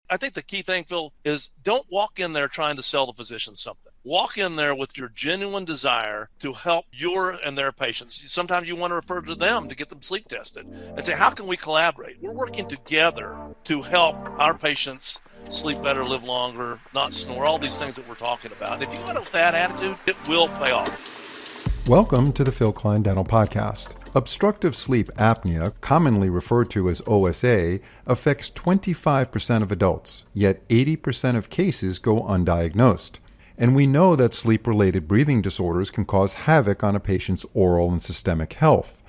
I think the key thing, Phil, is don't walk in there trying to sell the physician something. Walk in there with your genuine desire to help your and their patients. Sometimes you want to refer to them to get them sleep tested and say, how can we collaborate? We're working together to help our patients sleep better, live longer, not snore, all these things that we're talking about. And if you go out with that attitude, it will pay off. Welcome to the Phil Klein Dental Podcast. Obstructive sleep apnea, commonly referred to as OSA, affects 25% of adults, yet 80% of cases go undiagnosed. And we know that sleep-related breathing disorders can cause havoc on a patient's oral and systemic health.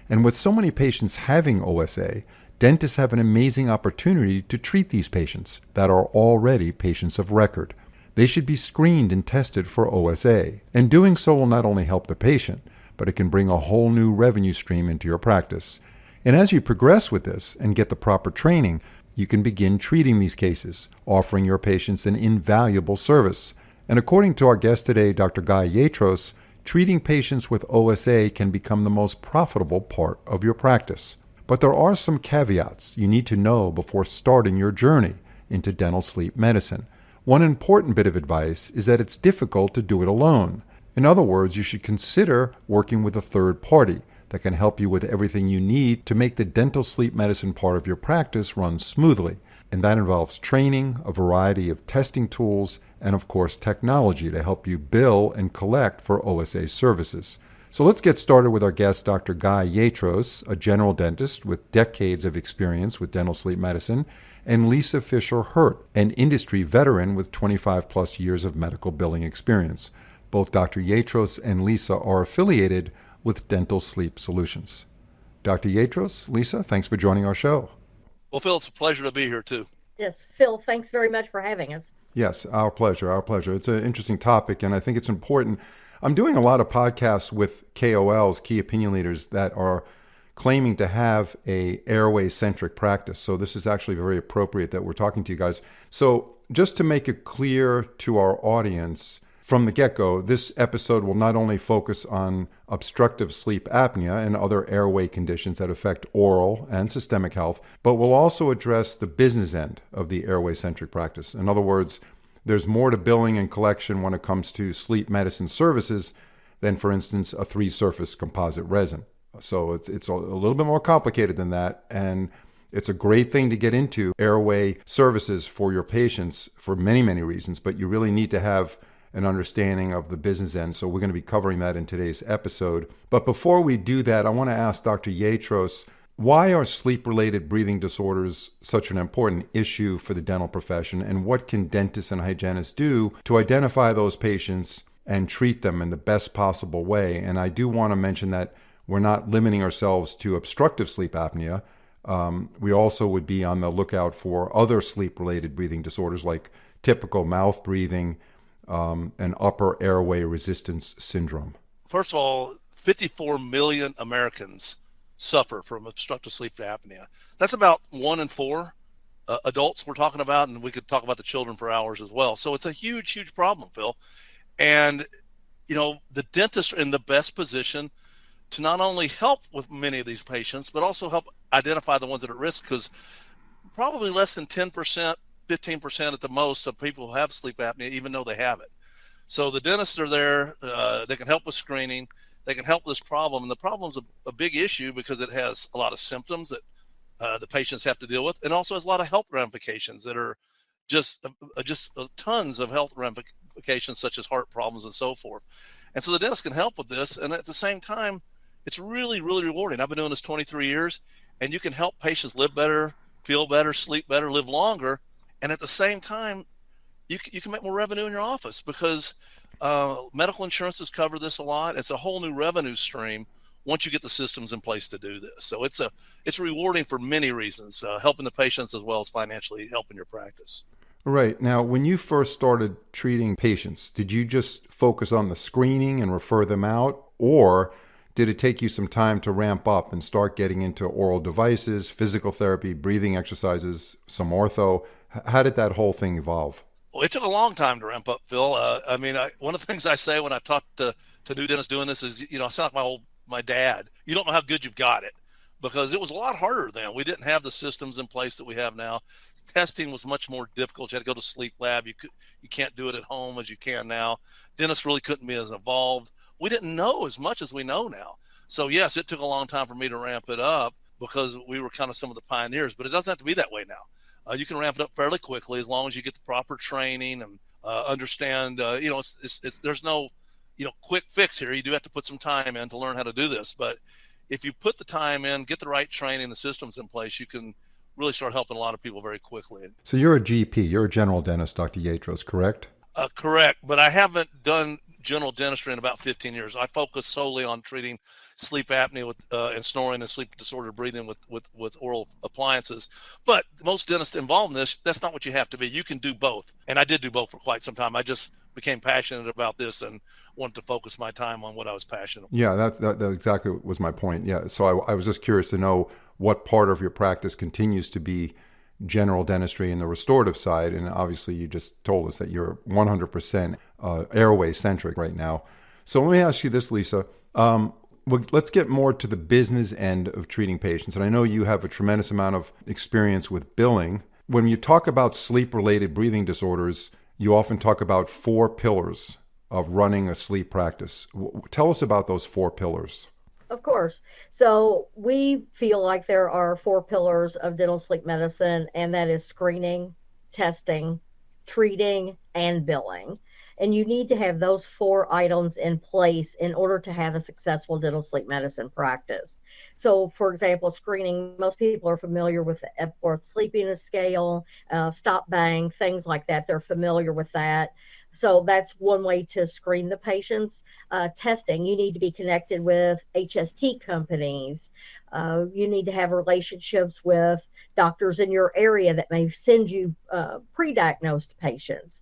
And with so many patients having OSA, dentists have an amazing opportunity to treat these patients that are already patients of record. They should be screened and tested for OSA, and doing so will not only help the patient, but it can bring a whole new revenue stream into your practice. And as you progress with this and get the proper training, you can begin treating these cases, offering your patients an invaluable service. And according to our guest today, Dr. Guy Yatros, treating patients with OSA can become the most profitable part of your practice. But there are some caveats you need to know before starting your journey into dental sleep medicine. One important bit of advice is that it's difficult to do it alone. In other words, you should consider working with a third party that can help you with everything you need to make the dental sleep medicine part of your practice run smoothly. And that involves training, a variety of testing tools, and of course technology to help you bill and collect for OSA services. So let's get started with our guest, Dr. Guy Yatros, a general dentist with decades of experience with dental sleep medicine, and Lisa Fisher-Hurt, an industry veteran with 25 plus years of medical billing experience. Both Dr. Yatros and Lisa are affiliated with Dental Sleep Solutions. Dr. Yatros, Lisa, thanks for joining our show. Well, Phil, it's a pleasure to be here too. Yes, Phil, thanks very much for having us. Yes, our pleasure, our pleasure. It's an interesting topic, and I think it's important. I'm doing a lot of podcasts with KOLs, key opinion leaders, that are claiming to have a airway-centric practice. So this is actually very appropriate that we're talking to you guys. So just to make it clear to our audience from the get-go, this episode will not only focus on obstructive sleep apnea and other airway conditions that affect oral and systemic health, but will also address the business end of the airway-centric practice. In other words, there's more to billing and collection when it comes to sleep medicine services than, for instance, a 3-surface composite resin. So it's a little bit more complicated than that, and it's a great thing to get into airway services for your patients for many, many reasons, but you really need to have an understanding of the business end. So we're going to be covering that in today's episode. But before we do that, I want to ask Dr. Yatros, why are sleep-related breathing disorders such an important issue for the dental profession, and what can dentists and hygienists do to identify those patients and treat them in the best possible way? And I do want to mention that we're not limiting ourselves to obstructive sleep apnea. We also would be on the lookout for other sleep-related breathing disorders like typical mouth breathing and upper airway resistance syndrome. First of all, 54 million Americans suffer from obstructive sleep apnea. That's about 1 in 4 adults we're talking about, and we could talk about the children for hours as well. So it's a huge, huge problem, Phil. And, you know, the dentists are in the best position to not only help with many of these patients, but also help identify the ones that are at risk, because probably less than 10%, 15% at the most of people who have sleep apnea even know they have it. So the dentists are there. They can help with screening. They can help this problem. And the problem's a big issue because it has a lot of symptoms that the patients have to deal with, and also has a lot of health ramifications that are just tons of health ramifications, such as heart problems and so forth. And so the dentist can help with this. And at the same time, it's really, really rewarding. I've been doing this 23 years, and you can help patients live better, feel better, sleep better, live longer. And at the same time, you can make more revenue in your office because medical insurances cover this a lot. It's a whole new revenue stream once you get the systems in place to do this. So it's rewarding for many reasons, helping the patients as well as financially helping your practice. Right. Now, when you first started treating patients, did you just focus on the screening and refer them out, or did it take you some time to ramp up and start getting into oral devices, physical therapy, breathing exercises, some ortho? How did that whole thing evolve? Well, it took a long time to ramp up, Phil. One of the things I say when I talk to new dentists doing this is, I sound like my dad. You don't know how good you've got it, because it was a lot harder then. We didn't have the systems in place that we have now. testing was much more difficult. You had to go to sleep lab. You can't do it at home as you can now. Dentists really couldn't be as involved. We didn't know as much as we know now. So yes, it took a long time for me to ramp it up because we were kind of some of the pioneers, but it doesn't have to be that way now. You can ramp it up fairly quickly as long as you get the proper training and understand, there's no, quick fix here. You do have to put some time in to learn how to do this. But if you put the time in, get the right training, the systems in place, you can really start helping a lot of people very quickly. So you're a GP, you're a general dentist, Dr. Yatros, correct? Correct, but I haven't done general dentistry in about 15 years. I focus solely on treating sleep apnea with, and snoring and sleep disordered breathing with oral appliances. But most dentists involved in this, that's not what you have to be. You can do both. And I did do both for quite some time. I just became passionate about this and wanted to focus my time on what I was passionate about. Yeah, that exactly was my point. Yeah, so I was just curious to know what part of your practice continues to be general dentistry and the restorative side. And obviously you just told us that you're 100% airway centric right now. So let me ask you this, Lisa. Let's get more to the business end of treating patients. And I know you have a tremendous amount of experience with billing. When you talk about sleep-related breathing disorders, you often talk about 4 pillars of running a sleep practice. Tell us about those 4 pillars. Of course. So we feel like there are 4 pillars of dental sleep medicine, and that is screening, testing, treating, and billing. And you need to have those 4 items in place in order to have a successful dental sleep medicine practice. So, for example, screening, most people are familiar with the Epworth Sleepiness Scale, stop bang, things like that. They're familiar with that. So that's one way to screen the patients. Testing, you need to be connected with HST companies. You need to have relationships with doctors in your area that may send you pre-diagnosed patients.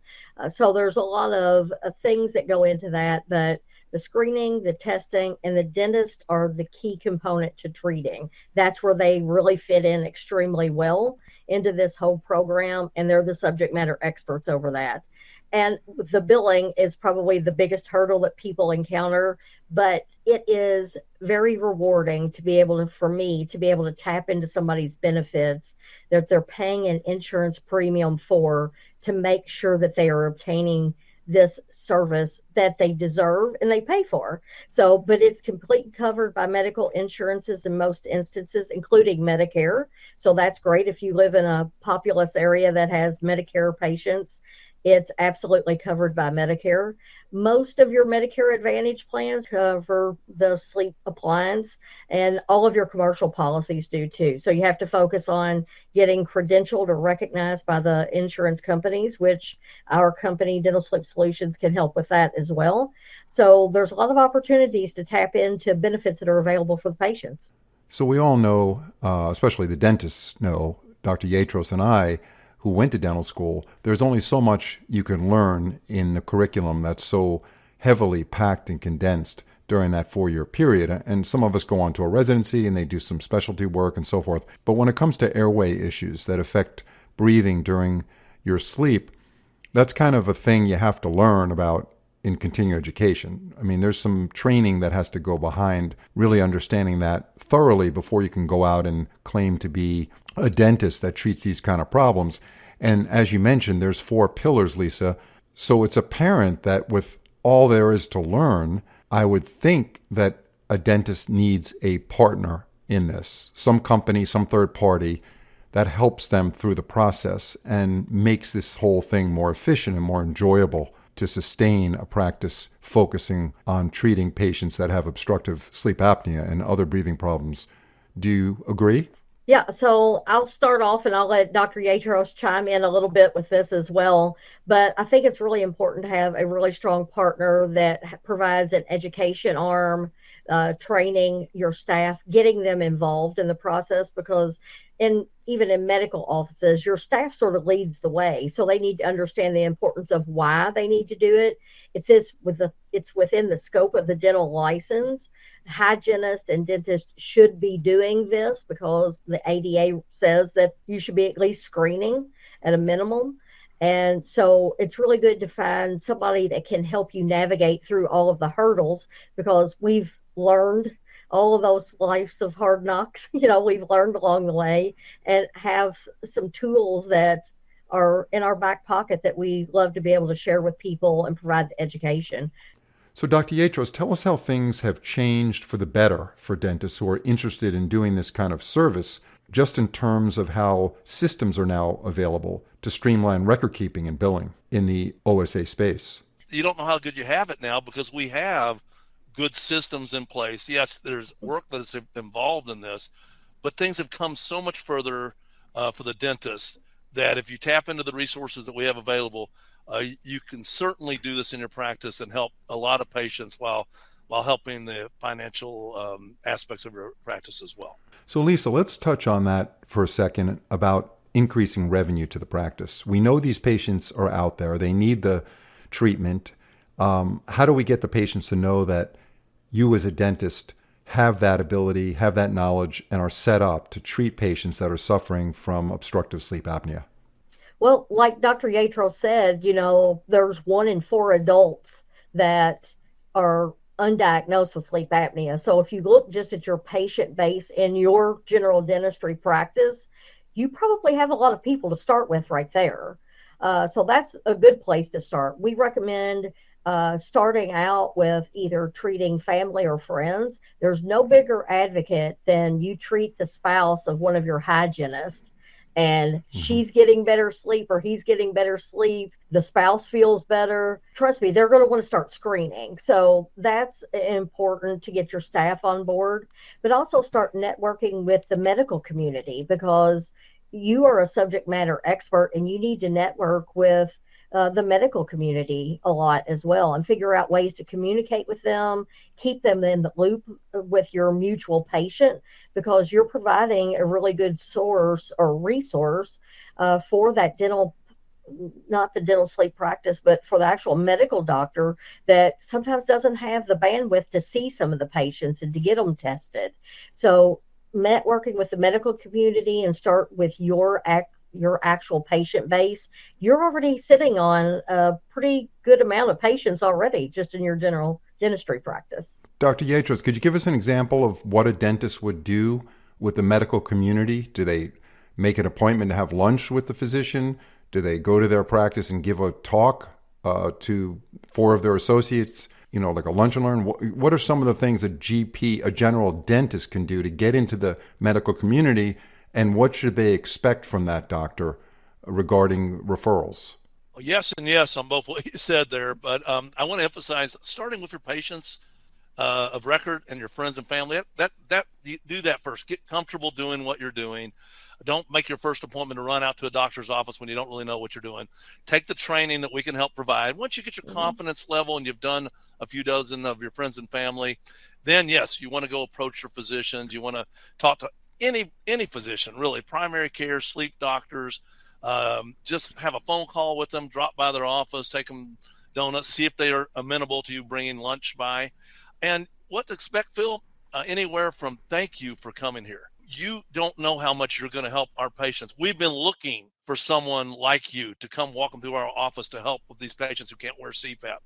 So there's a lot of things that go into that, but the screening, the testing, and the dentist are the key component to treating. That's where they really fit in extremely well into this whole program, and they're the subject matter experts over that. And the billing is probably the biggest hurdle that people encounter, but it is very rewarding to be able to, for me, to be able to tap into somebody's benefits that they're paying an insurance premium for, to make sure that they are obtaining this service that they deserve and they pay for. So, but it's completely covered by medical insurances in most instances, including Medicare. So that's great if you live in a populous area that has Medicare patients. It's absolutely covered by Medicare. Most of your Medicare Advantage plans cover the sleep appliance, and all of your commercial policies do too. So you have to focus on getting credentialed or recognized by the insurance companies, which our company, Dental Sleep Solutions, can help with that as well. So there's a lot of opportunities to tap into benefits that are available for the patients. So we all know, especially the dentists know, Dr. Yatros and I, who went to dental school, there's only so much you can learn in the curriculum that's so heavily packed and condensed during that 4-year period. And some of us go on to a residency and they do some specialty work and so forth. But when it comes to airway issues that affect breathing during your sleep, that's kind of a thing you have to learn about in continuing education. I mean, there's some training that has to go behind really understanding that thoroughly before you can go out and claim to be a dentist that treats these kind of problems. And as you mentioned, there's 4 pillars, Lisa. So it's apparent that with all there is to learn, I would think that a dentist needs a partner in this, some company, some third party that helps them through the process and makes this whole thing more efficient and more enjoyable to sustain a practice focusing on treating patients that have obstructive sleep apnea and other breathing problems. Do you agree? Yeah, so I'll start off and I'll let Dr. Yatros chime in a little bit with this as well. But I think it's really important to have a really strong partner that provides an education arm, training your staff, getting them involved in the process, because even in medical offices, your staff sort of leads the way. So they need to understand the importance of why they need to do it. It's within the scope of the dental license. Hygienist and dentist should be doing this because the ADA says that you should be at least screening at a minimum. And so it's really good to find somebody that can help you navigate through all of the hurdles, because we've learned all of those lives of hard knocks, we've learned along the way, and have some tools that are in our back pocket that we love to be able to share with people and provide education. So, Dr. Yatros, tell us how things have changed for the better for dentists who are interested in doing this kind of service, just in terms of how systems are now available to streamline record keeping and billing in the OSA space. You don't know how good you have it now because we have good systems in place. Yes, there's work that's involved in this, but things have come so much further for the dentist that if you tap into the resources that we have available, you can certainly do this in your practice and help a lot of patients while helping the financial aspects of your practice as well. So, Lisa, let's touch on that for a second about increasing revenue to the practice. We know these patients are out there. They need the treatment. How do we get the patients to know that you as a dentist have that ability, have that knowledge, and are set up to treat patients that are suffering from obstructive sleep apnea? Well, like Dr. Yatro said, there's 1 in 4 adults that are undiagnosed with sleep apnea. So if you look just at your patient base in your general dentistry practice, you probably have a lot of people to start with right there. So that's a good place to start. We recommend starting out with either treating family or friends. There's no bigger advocate than you treat the spouse of one of your hygienists, and she's getting better sleep or he's getting better sleep. The spouse feels better. Trust me, they're going to want to start screening. So that's important to get your staff on board, but also start networking with the medical community, because you are a subject matter expert and you need to network with the medical community a lot as well, and figure out ways to communicate with them, keep them in the loop with your mutual patient, because you're providing a really good source or resource for that not the dental sleep practice, but for the actual medical doctor that sometimes doesn't have the bandwidth to see some of the patients and to get them tested. So networking with the medical community and start with your actual patient base, you're already sitting on a pretty good amount of patients already just in your general dentistry practice. Dr. Yatros, could you give us an example of what a dentist would do with the medical community? Do they make an appointment to have lunch with the physician? Do they go to their practice and give a talk to 4 of their associates, like a lunch and learn? What are some of the things a GP, a general dentist, can do to get into the medical community? And what should they expect from that doctor regarding referrals? Well, yes and yes on both what you said there, but I want to emphasize starting with your patients of record and your friends and family. That you do that first. Get comfortable doing what you're doing. Don't make your first appointment to run out to a doctor's office when you don't really know what you're doing. Take the training that we can help provide. Once you get your confidence level and you've done a few dozen of your friends and family, then yes, you want to go approach your physicians. You want to talk to any physician, really, primary care, sleep doctors. Just have a phone call with them, drop by their office, take them donuts, see if they are amenable to you bringing lunch by. And what to expect, Phil, anywhere from thank you for coming here. You don't know how much you're going to help our patients. We've been looking for someone like you to come walking through our office to help with these patients who can't wear CPAP.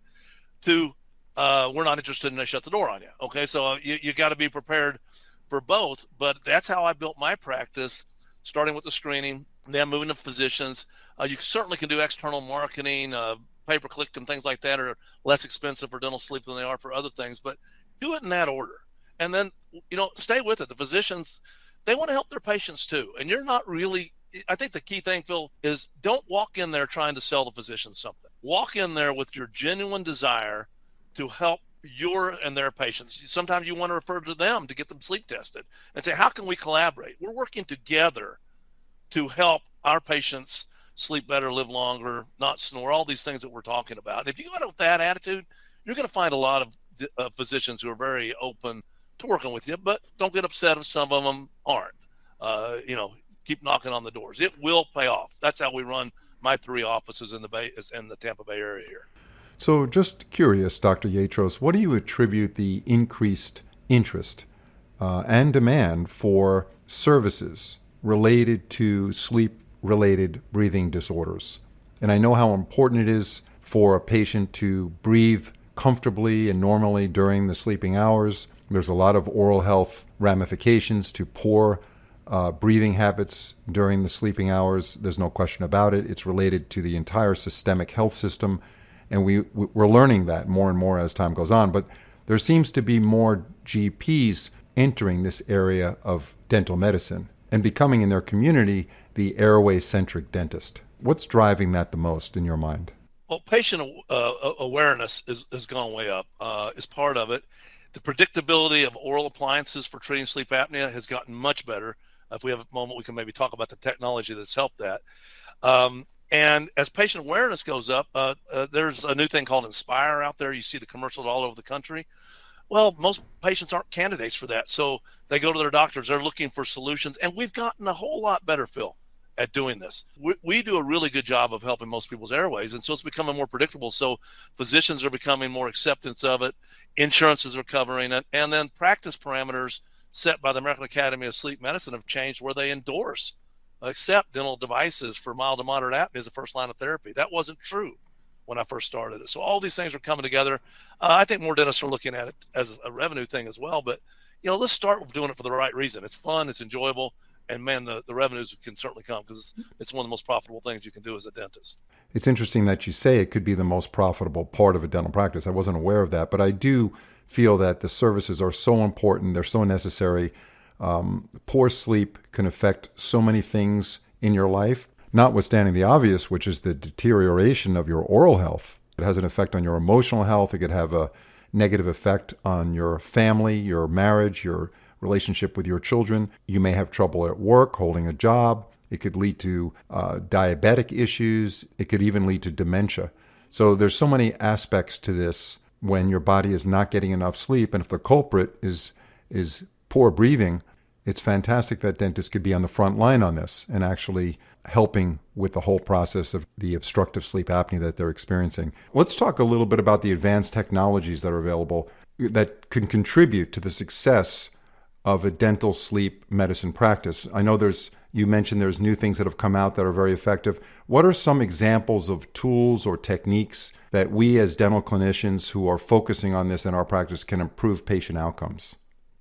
We're not interested in to shut the door on you. Okay, so you got to be prepared for both. But that's how I built my practice, starting with the screening, then moving to physicians. You certainly can do external marketing, pay-per-click and things like that are less expensive for dental sleep than they are for other things, but do it in that order. And then, stay with it. The physicians, they want to help their patients too. And you're not really, I think the key thing, Phil, is don't walk in there trying to sell the physician something. Walk in there with your genuine desire to help your and their patients. Sometimes you want to refer to them to get them sleep tested and say, how can we collaborate? We're working together to help our patients sleep better, live longer, not snore, all these things that we're talking about. And if you go out with that attitude, you're going to find a lot of physicians who are very open to working with you, but don't get upset if some of them aren't. Keep knocking on the doors. It will pay off. That's how we run my 3 offices in the Tampa Bay area here. So just curious, Dr. Yatros, what do you attribute the increased interest and demand for services related to sleep-related breathing disorders? And I know how important it is for a patient to breathe comfortably and normally during the sleeping hours, There's a lot of oral health ramifications to poor breathing habits during the sleeping hours. There's no question about it. It's related to the entire systemic health system, and we're learning that more and more as time goes on. But there seems to be more GPs entering this area of dental medicine and becoming in their community the airway-centric dentist. What's driving that the most in your mind? Well, patient awareness has gone way up, is part of it. The predictability of oral appliances for treating sleep apnea has gotten much better. If we have a moment, we can maybe talk about the technology that's helped that. And as patient awareness goes up, there's a new thing called Inspire out there. You see the commercials all over the country. Well, most patients aren't candidates for that. So they go to their doctors. They're looking for solutions. And we've gotten a whole lot better, Phil, at doing this. We do a really good job of helping most people's airways. And so it's becoming more predictable. So physicians are becoming more acceptance of it. Insurances are covering it. And then practice parameters set by the American Academy of Sleep Medicine have changed where they endorse, accept dental devices for mild to moderate apnea as a first line of therapy. That wasn't true when I first started it. So all these things are coming together. I think more dentists are looking at it as a revenue thing as well. But, let's start with doing it for the right reason. It's fun, it's enjoyable, and man, the revenues can certainly come because it's one of the most profitable things you can do as a dentist. It's interesting that you say it could be the most profitable part of a dental practice. I wasn't aware of that, but I do feel that the services are so important. They're so necessary. Poor sleep can affect so many things in your life, notwithstanding the obvious, which is the deterioration of your oral health. It has an effect on your emotional health. It could have a negative effect on your family, your marriage, your relationship with your children. You may have trouble at work, holding a job. It could lead to diabetic issues. It could even lead to dementia. So there's so many aspects to this when your body is not getting enough sleep. And if the culprit is poor breathing, it's fantastic that dentists could be on the front line on this and actually helping with the whole process of the obstructive sleep apnea that they're experiencing. Let's talk a little bit about the advanced technologies that are available that can contribute to the success of a dental sleep medicine practice. I know you mentioned there's new things that have come out that are very effective. What are some examples of tools or techniques that we as dental clinicians who are focusing on this in our practice can improve patient outcomes?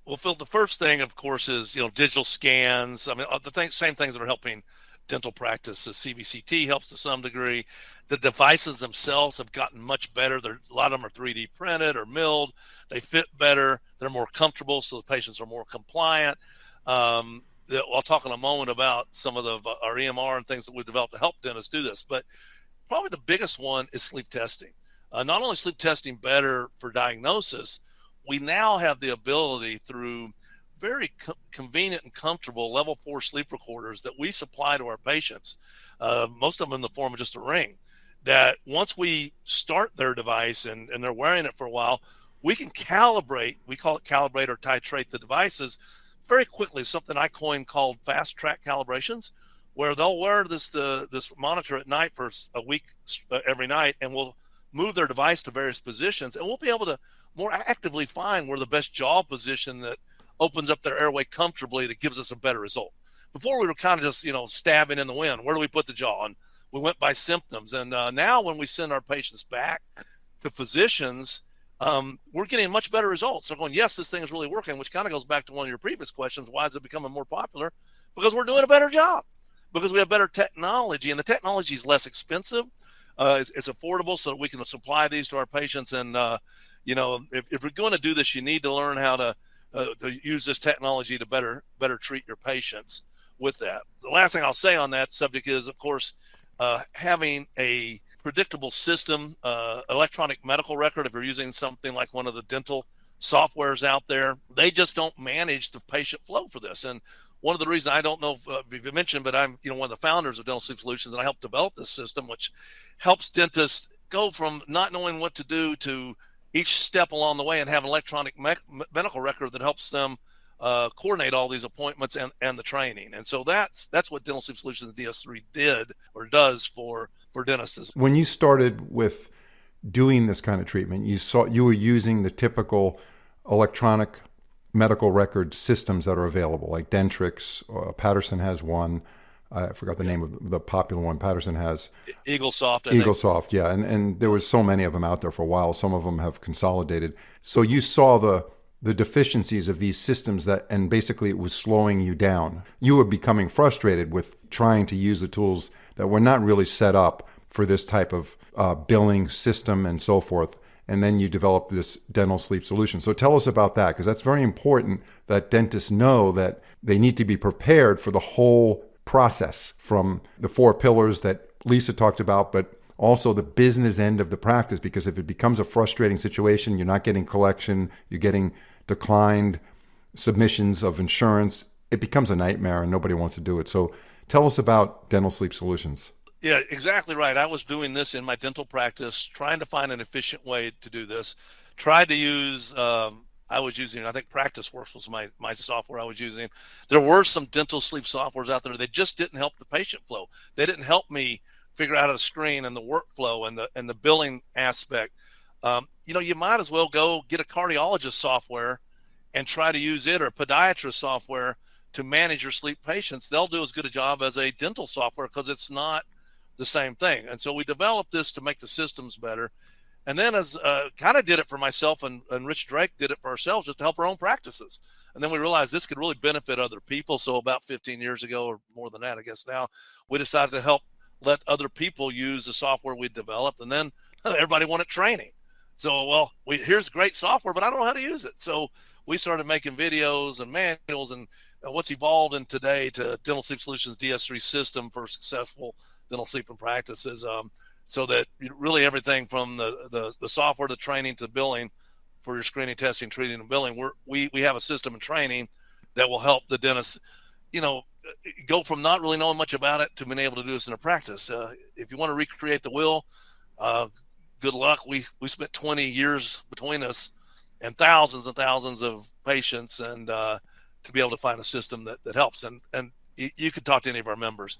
Well, Phil, the first thing, of course, is digital scans. I mean, same things that are helping dental practice. The CBCT helps to some degree. The devices themselves have gotten much better. A lot of them are 3D printed or milled. They fit better. They're more comfortable, so the patients are more compliant. I'll talk in a moment about some of our EMR and things that we've developed to help dentists do this. But probably the biggest one is sleep testing. Not only sleep testing better for diagnosis, we now have the ability through very convenient and comfortable level 4 sleep recorders that we supply to our patients, most of them in the form of just a ring, that once we start their device and they're wearing it for a while, we can calibrate, we call it calibrate or titrate the devices very quickly, something I coined called fast track calibrations, where they'll wear this monitor at night for a week every night, and we'll move their device to various positions, and we'll be able to more actively find where the best jaw position that opens up their airway comfortably that gives us a better result. Before we were kind of just, stabbing in the wind. Where do we put the jaw? And we went by symptoms. And now when we send our patients back to physicians, we're getting much better results. They're going, yes, this thing is really working, which kind of goes back to one of your previous questions. Why is it becoming more popular? Because we're doing a better job, because we have better technology, and the technology is less expensive. It's affordable, so that we can supply these to our patients. And, if you're going to do this, you need to learn how to use this technology to better treat your patients with that. The last thing I'll say on that subject is, of course, having a predictable system, electronic medical record. If you're using something like one of the dental softwares out there, they just don't manage the patient flow for this. And one of the reasons, I don't know if you mentioned, but I'm one of the founders of Dental Sleep Solutions, and I helped develop this system, which helps dentists go from not knowing what to do to each step along the way and have an electronic medical record that helps them coordinate all these appointments and the training. And so that's what Dental Sleep Solutions DS3 did or does for dentists. When you started with doing this kind of treatment, you were using the typical electronic medical record systems that are available, like Dentrix, Patterson has one. I forgot the name of the popular one Patterson has. Eaglesoft, yeah. And there was so many of them out there for a while. Some of them have consolidated. So you saw the the deficiencies of these systems that, and basically it was slowing you down. You were becoming frustrated with trying to use the tools that were not really set up for this type of billing system and so forth. And then you developed this dental sleep solution. So tell us about that, because that's very important that dentists know that they need to be prepared for the whole process, from the 4 pillars that Lisa talked about, but also the business end of the practice, because if it becomes a frustrating situation, you're not getting collection, you're getting declined submissions of insurance, it becomes a nightmare and nobody wants to do it. So tell us about dental sleep solutions. Yeah, exactly right. I was doing this in my dental practice, trying to find an efficient way to do this. Tried to use, I was using, I think PracticeWorks was my software I was using. There were some dental sleep softwares out there. They just didn't help the patient flow. They didn't help me figure out how to screen and the workflow and the billing aspect. You might as well go get a cardiologist software and try to use it, or podiatrist software to manage your sleep patients. They'll do as good a job as a dental software because it's not the same thing. And so we developed this to make the systems better. And then as kind of did it for myself, and Rich Drake did it for ourselves just to help our own practices. And then we realized this could really benefit other people. So about 15 years ago, or more than that, I guess now, we decided to help let other people use the software we developed. And then everybody wanted training. So, well, here's great software, but I don't know how to use it. So we started making videos and manuals, and what's evolved in today to Dental Sleep Solutions DS3 system for successful dental sleep and practices. So that really everything from the software, the training, to billing for your screening, testing, treating, and billing, we have a system and training that will help the dentist, go from not really knowing much about it to being able to do this in a practice. If you want to recreate the wheel, good luck. We spent 20 years between us and thousands of patients, and to be able to find a system that helps. And you could talk to any of our members.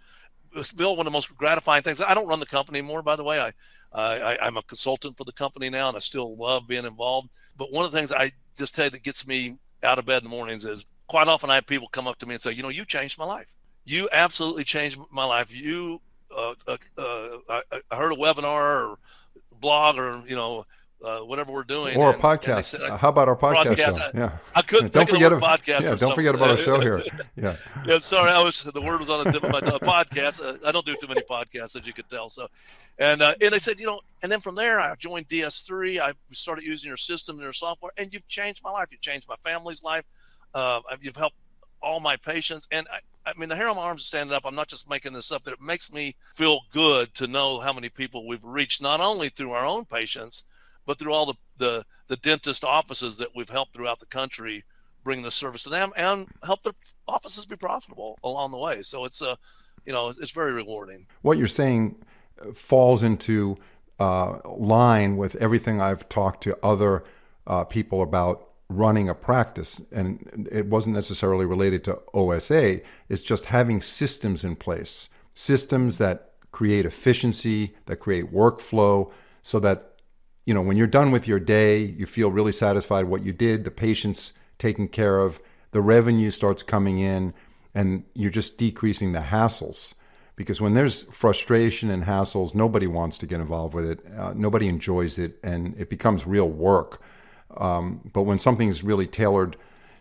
Bill, one of the most gratifying things, I don't run the company anymore, by the way. I'm a consultant for the company now, and I still love being involved. But one of the things I just tell you that gets me out of bed in the mornings is quite often I have people come up to me and say, you changed my life. You absolutely changed my life. I heard a webinar or blog or, whatever we're doing. Or a podcast. Said, how about our podcast show? Yeah. I couldn't think of the word podcast. Yeah, don't forget about our show here. Yeah. Yeah, sorry, the word was on the tip of my podcast. I don't do too many podcasts, as you could tell. So, and they said, and then from there, I joined DS3. I started using your system and your software, and you've changed my life. You've changed my family's life. You've helped all my patients. And I mean, the hair on my arms is standing up. I'm not just making this up. It makes me feel good to know how many people we've reached, not only through our own patients, but through all the dentist offices that we've helped throughout the country bring the service to them and help their offices be profitable along the way. So it's it's very rewarding. What you're saying falls into line with everything I've talked to other people about running a practice, and it wasn't necessarily related to OSA. It's just having systems in place, systems that create efficiency, that create workflow, so that when you're done with your day, you feel really satisfied what you did, the patient's taken care of, the revenue starts coming in, and you're just decreasing the hassles. Because when there's frustration and hassles, nobody wants to get involved with it. Nobody enjoys it, and it becomes real work. But when something's really tailored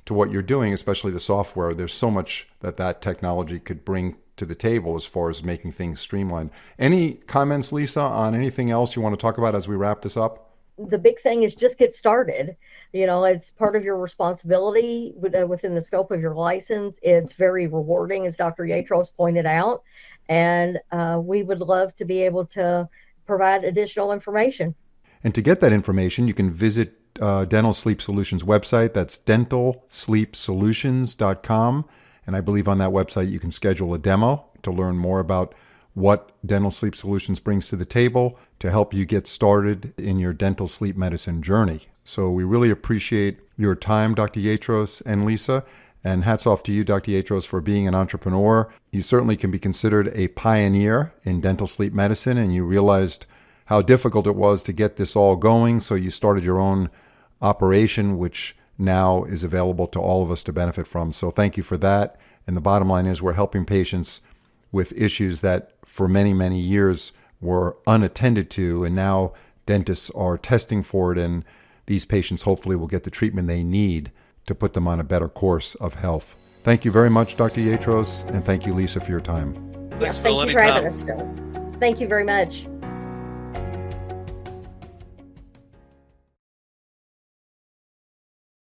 to what you're doing, especially the software, there's so much that technology could bring to the table as far as making things streamlined. Any comments, Lisa, on anything else you want to talk about as we wrap this up? The big thing is just get started. It's part of your responsibility within the scope of your license. It's very rewarding, as Dr. Yatros pointed out. And we would love to be able to provide additional information. And to get that information, you can visit Dental Sleep Solutions website. That's dentalsleepsolutions.com. And I believe on that website you can schedule a demo to learn more about what Dental Sleep Solutions brings to the table to help you get started in your dental sleep medicine journey. So we really appreciate your time, Dr. Yatros and Lisa. And hats off to you, Dr. Yatros, for being an entrepreneur. You certainly can be considered a pioneer in dental sleep medicine, and you realized how difficult it was to get this all going. So you started your own operation, which now is available to all of us to benefit from. So thank you for that. And the bottom line is we're helping patients with issues that for many, many years were unattended to, and now dentists are testing for it, and these patients hopefully will get the treatment they need to put them on a better course of health. Thank you very much, Dr. Yatros, and thank you, Lisa, for your time. Thanks, Thank Phil. you for having Anytime. us, Phil. Thank you very much.